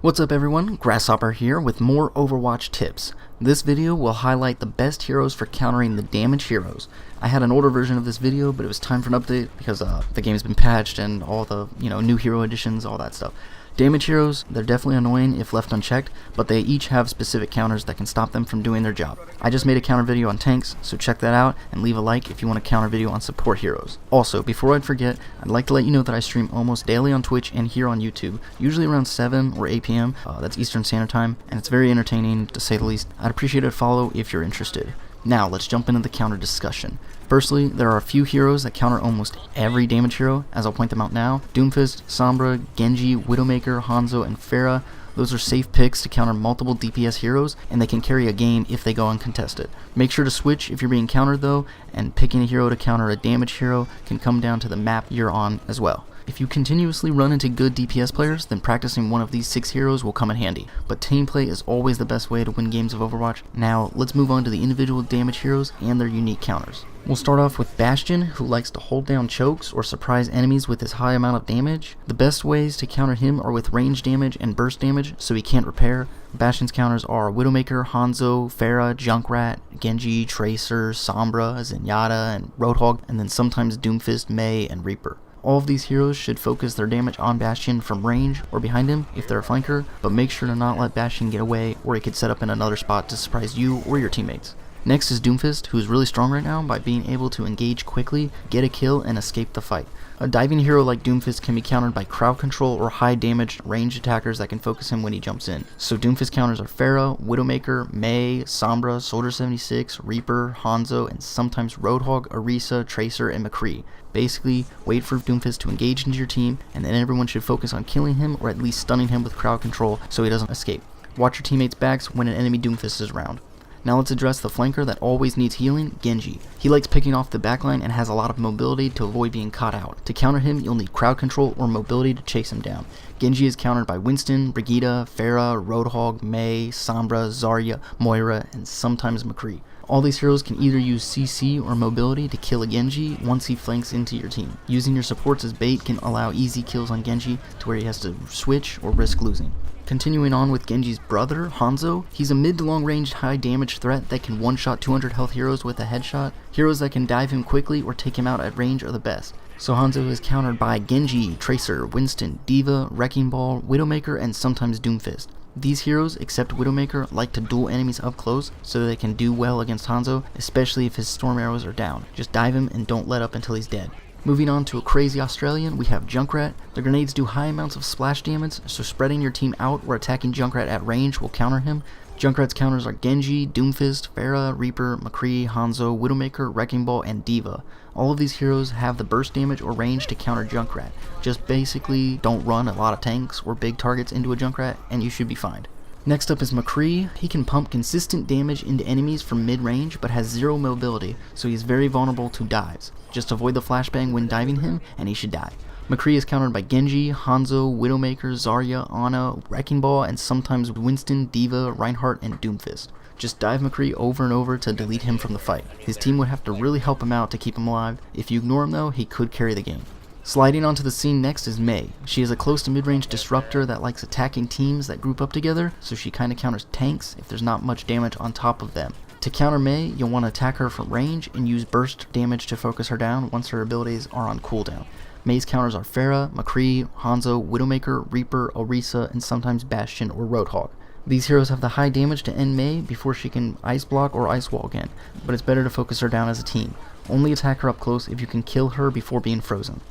What's up everyone, Grasshopper here with more Overwatch tips. This video will highlight the best heroes for countering the damage heroes. I had an older version of this video, but it was time for an update because the game's been patched and all the new hero additions, all that stuff. Damage heroes, they're definitely annoying if left unchecked, but they each have specific counters that can stop them from doing their job. I just made a counter video on tanks, so check that out and leave a like if you want a counter video on support heroes. Also, before I forget, I'd like to let you know that I stream almost daily on Twitch and here on YouTube, usually around 7 or 8 p.m., that's Eastern Standard Time, and it's very entertaining to say the least. I'd appreciate a follow if you're interested. Now, let's jump into the counter discussion. Firstly, there are a few heroes that counter almost every damage hero, as I'll point them out now. Doomfist, Sombra, Genji, Widowmaker, Hanzo, and Pharah. Those are safe picks to counter multiple DPS heroes, and they can carry a game if they go uncontested. Make sure to switch if you're being countered though, and picking a hero to counter a damage hero can come down to the map you're on as well. If you continuously run into good DPS players, then practicing one of these 6 heroes will come in handy. But team play is always the best way to win games of Overwatch. Now, let's move on to the individual damage heroes and their unique counters. We'll start off with Bastion, who likes to hold down chokes or surprise enemies with his high amount of damage. The best ways to counter him are with range damage and burst damage, so he can't repair. Bastion's counters are Widowmaker, Hanzo, Pharah, Junkrat, Genji, Tracer, Sombra, Zenyatta, and Roadhog, and then sometimes Doomfist, Mei, and Reaper. All of these heroes should focus their damage on Bastion from range or behind him if they're a flanker, but make sure to not let Bastion get away or he could set up in another spot to surprise you or your teammates. Next is Doomfist, who is really strong right now by being able to engage quickly, get a kill, and escape the fight. A diving hero like Doomfist can be countered by crowd control or high damage ranged attackers that can focus him when he jumps in. So Doomfist counters are Pharah, Widowmaker, Mei, Sombra, Soldier 76, Reaper, Hanzo, and sometimes Roadhog, Orisa, Tracer, and McCree. Basically, wait for Doomfist to engage into your team, and then everyone should focus on killing him or at least stunning him with crowd control so he doesn't escape. Watch your teammates' backs when an enemy Doomfist is around. Now let's address the flanker that always needs healing, Genji. He likes picking off the backline and has a lot of mobility to avoid being caught out. To counter him, you'll need crowd control or mobility to chase him down. Genji is countered by Winston, Brigitte, Pharah, Roadhog, Mei, Sombra, Zarya, Moira, and sometimes McCree. All these heroes can either use CC or mobility to kill a Genji once he flanks into your team. Using your supports as bait can allow easy kills on Genji to where he has to switch or risk losing. Continuing on with Genji's brother, Hanzo, he's a mid to long range high damage threat that can one-shot 200 health heroes with a headshot. Heroes that can dive him quickly or take him out at range are the best. So Hanzo is countered by Genji, Tracer, Winston, D.Va, Wrecking Ball, Widowmaker, and sometimes Doomfist. These heroes, except Widowmaker, like to duel enemies up close so that they can do well against Hanzo, especially if his storm arrows are down. Just dive him and don't let up until he's dead. Moving on to a crazy Australian, we have Junkrat. The grenades do high amounts of splash damage, so spreading your team out or attacking Junkrat at range will counter him. Junkrat's counters are Genji, Doomfist, Pharah, Reaper, McCree, Hanzo, Widowmaker, Wrecking Ball, and D.Va. All of these heroes have the burst damage or range to counter Junkrat. Just basically don't run a lot of tanks or big targets into a Junkrat and you should be fine. Next up is McCree. He can pump consistent damage into enemies from mid-range but has 0 mobility, so he's very vulnerable to dives. Just avoid the flashbang when diving him and he should die. McCree is countered by Genji, Hanzo, Widowmaker, Zarya, Ana, Wrecking Ball, and sometimes Winston, D.Va, Reinhardt, and Doomfist. Just dive McCree over and over to delete him from the fight. His team would have to really help him out to keep him alive. If you ignore him though, he could carry the game. Sliding onto the scene next is Mei. She is a close to mid-range disruptor that likes attacking teams that group up together, so she kinda counters tanks if there's not much damage on top of them. To counter Mei, you'll want to attack her from range and use burst damage to focus her down once her abilities are on cooldown. Mei's counters are Pharah, McCree, Hanzo, Widowmaker, Reaper, Orisa, and sometimes Bastion or Roadhog. These heroes have the high damage to end Mei before she can ice block or ice wall again, but it's better to focus her down as a team. Only attack her up close if you can kill her before being frozen.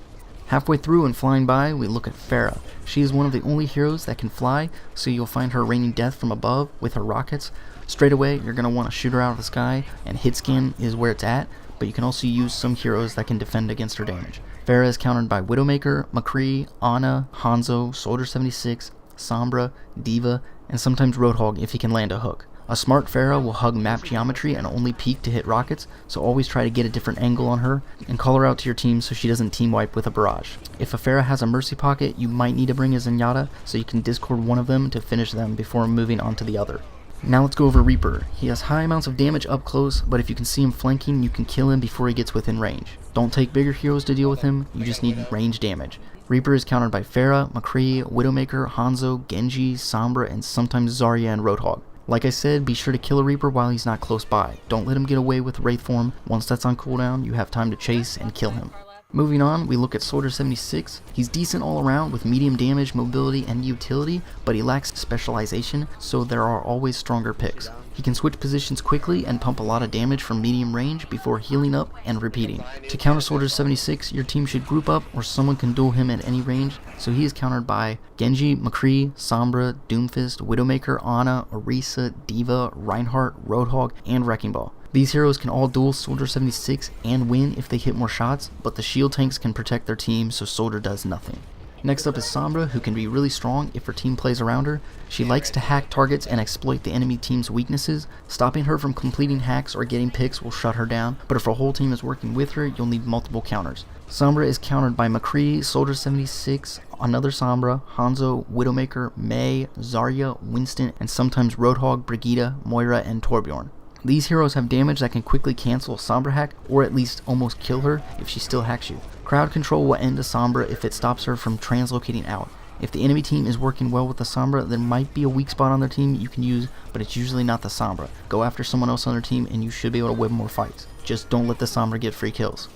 Halfway through and flying by, we look at Pharah. She is one of the only heroes that can fly, so you'll find her raining death from above with her rockets. Straight away, you're going to want to shoot her out of the sky, and hit scan is where it's at, but you can also use some heroes that can defend against her damage. Pharah is countered by Widowmaker, McCree, Ana, Hanzo, Soldier 76, Sombra, D.Va, and sometimes Roadhog if he can land a hook. A smart Pharah will hug map geometry and only peek to hit rockets, so always try to get a different angle on her, and call her out to your team so she doesn't team wipe with a barrage. If a Pharah has a mercy pocket, you might need to bring a Zenyatta, so you can discord one of them to finish them before moving on to the other. Now let's go over Reaper. He has high amounts of damage up close, but if you can see him flanking, you can kill him before he gets within range. Don't take bigger heroes to deal with him, you just need range damage. Reaper is countered by Pharah, McCree, Widowmaker, Hanzo, Genji, Sombra, and sometimes Zarya and Roadhog. Like I said, be sure to kill a Reaper while he's not close by. Don't let him get away with Wraith form. Once that's on cooldown, you have time to chase and kill him. Moving on, we look at Soldier 76. He's decent all around with medium damage, mobility, and utility, but he lacks specialization, so there are always stronger picks. He can switch positions quickly and pump a lot of damage from medium range before healing up and repeating. To counter Soldier 76, your team should group up or someone can duel him at any range, so he is countered by Genji, McCree, Sombra, Doomfist, Widowmaker, Ana, Orisa, D.Va, Reinhardt, Roadhog, and Wrecking Ball. These heroes can all duel Soldier 76 and win if they hit more shots, but the shield tanks can protect their team, so Soldier does nothing. Next up is Sombra, who can be really strong if her team plays around her. She likes to hack targets and exploit the enemy team's weaknesses. Stopping her from completing hacks or getting picks will shut her down, but if her whole team is working with her, you'll need multiple counters. Sombra is countered by McCree, Soldier 76, another Sombra, Hanzo, Widowmaker, Mei, Zarya, Winston, and sometimes Roadhog, Brigitte, Moira, and Torbjorn. These heroes have damage that can quickly cancel a Sombra hack, or at least almost kill her if she still hacks you. Crowd control will end a Sombra if it stops her from translocating out. If the enemy team is working well with the Sombra, there might be a weak spot on their team you can use, but it's usually not the Sombra. Go after someone else on their team and you should be able to win more fights. Just don't let the Sombra get free kills.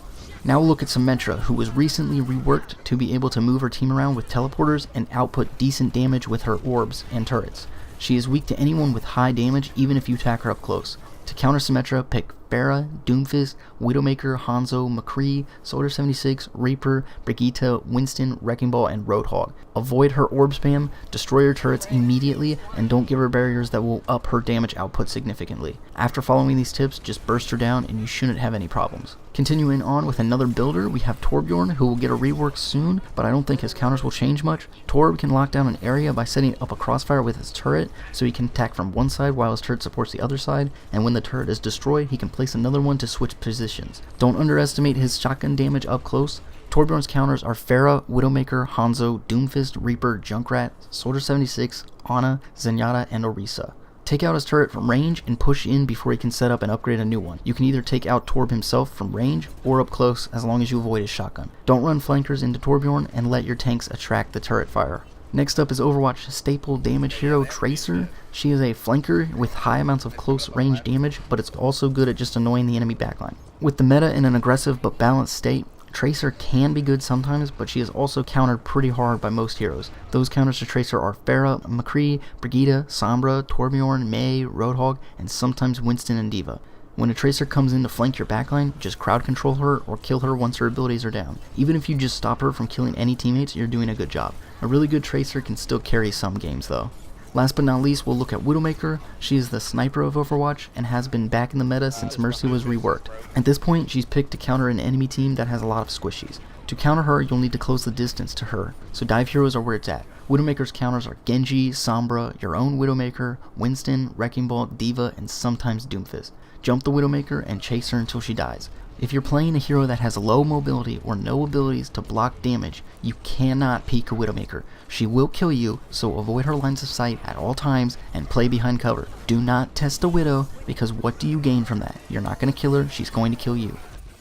Now we'll look at Symmetra, who was recently reworked to be able to move her team around with teleporters and output decent damage with her orbs and turrets. She is weak to anyone with high damage even if you attack her up close. To counter Symmetra, pick Pharah, Doomfist, Widowmaker, Hanzo, McCree, Soldier 76, Reaper, Brigitte, Winston, Wrecking Ball, and Roadhog. Avoid her orb spam, destroy her turrets immediately, and don't give her barriers that will up her damage output significantly. After following these tips, just burst her down and you shouldn't have any problems. Continuing on with another builder, we have Torbjorn, who will get a rework soon, but I don't think his counters will change much. Torb can lock down an area by setting up a crossfire with his turret, so he can attack from one side while his turret supports the other side, and when the turret is destroyed, he can place another one to switch positions. Don't underestimate his shotgun damage up close. Torbjorn's counters are Pharah, Widowmaker, Hanzo, Doomfist, Reaper, Junkrat, Soldier 76, Ana, Zenyatta, and Orisa. Take out his turret from range and push in before he can set up and upgrade a new one. You can either take out Torb himself from range or up close as long as you avoid his shotgun. Don't run flankers into Torbjorn and let your tanks attract the turret fire. Next up is Overwatch staple damage hero Tracer. She is a flanker with high amounts of close range damage, but it's also good at just annoying the enemy backline. With the meta in an aggressive but balanced state, Tracer can be good sometimes, but she is also countered pretty hard by most heroes. Those counters to Tracer are Pharah, McCree, Brigitte, Sombra, Torbjorn, Mei, Roadhog, and sometimes Winston and D.Va. When a Tracer comes in to flank your backline, just crowd control her or kill her once her abilities are down. Even if you just stop her from killing any teammates, you're doing a good job. A really good Tracer can still carry some games though. Last but not least, we'll look at Widowmaker. She is the sniper of Overwatch and has been back in the meta since Mercy was reworked. At this point, she's picked to counter an enemy team that has a lot of squishies. To counter her, you'll need to close the distance to her, so dive heroes are where it's at. Widowmaker's counters are Genji, Sombra, your own Widowmaker, Winston, Wrecking Ball, D.Va, and sometimes Doomfist. Jump the Widowmaker and chase her until she dies. If you're playing a hero that has low mobility or no abilities to block damage, you cannot peek a Widowmaker. She will kill you, so avoid her lines of sight at all times and play behind cover. Do not test a Widow, because what do you gain from that? You're not going to kill her, she's going to kill you.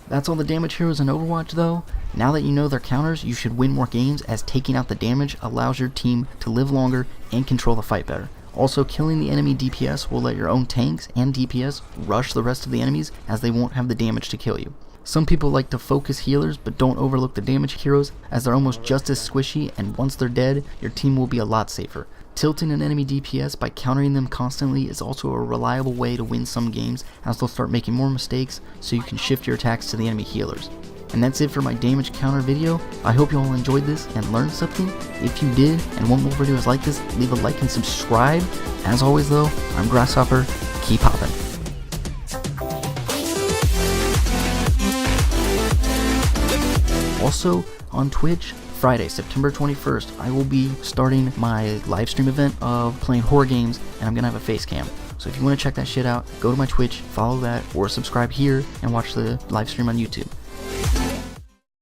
That's all the damage heroes in Overwatch though. Now that you know their counters, you should win more games, as taking out the damage allows your team to live longer and control the fight better. Also, killing the enemy DPS will let your own tanks and DPS rush the rest of the enemies, as they won't have the damage to kill you. Some people like to focus healers, but don't overlook the damage heroes, as they're almost just as squishy, and once they're dead, your team will be a lot safer. Tilting an enemy DPS by countering them constantly is also a reliable way to win some games, as they'll start making more mistakes, so you can shift your attacks to the enemy healers. And that's it for my damage counter video. I hope you all enjoyed this and learned something. If you did and want more videos like this, leave a like and subscribe. As always though, I'm Grasshopper. Keep hopping. Also on Twitch, Friday, September 21st, I will be starting my live stream event of playing horror games, and I'm gonna have a face cam. So if you want to check that shit out, go to my Twitch, follow that, or subscribe here and watch the live stream on YouTube.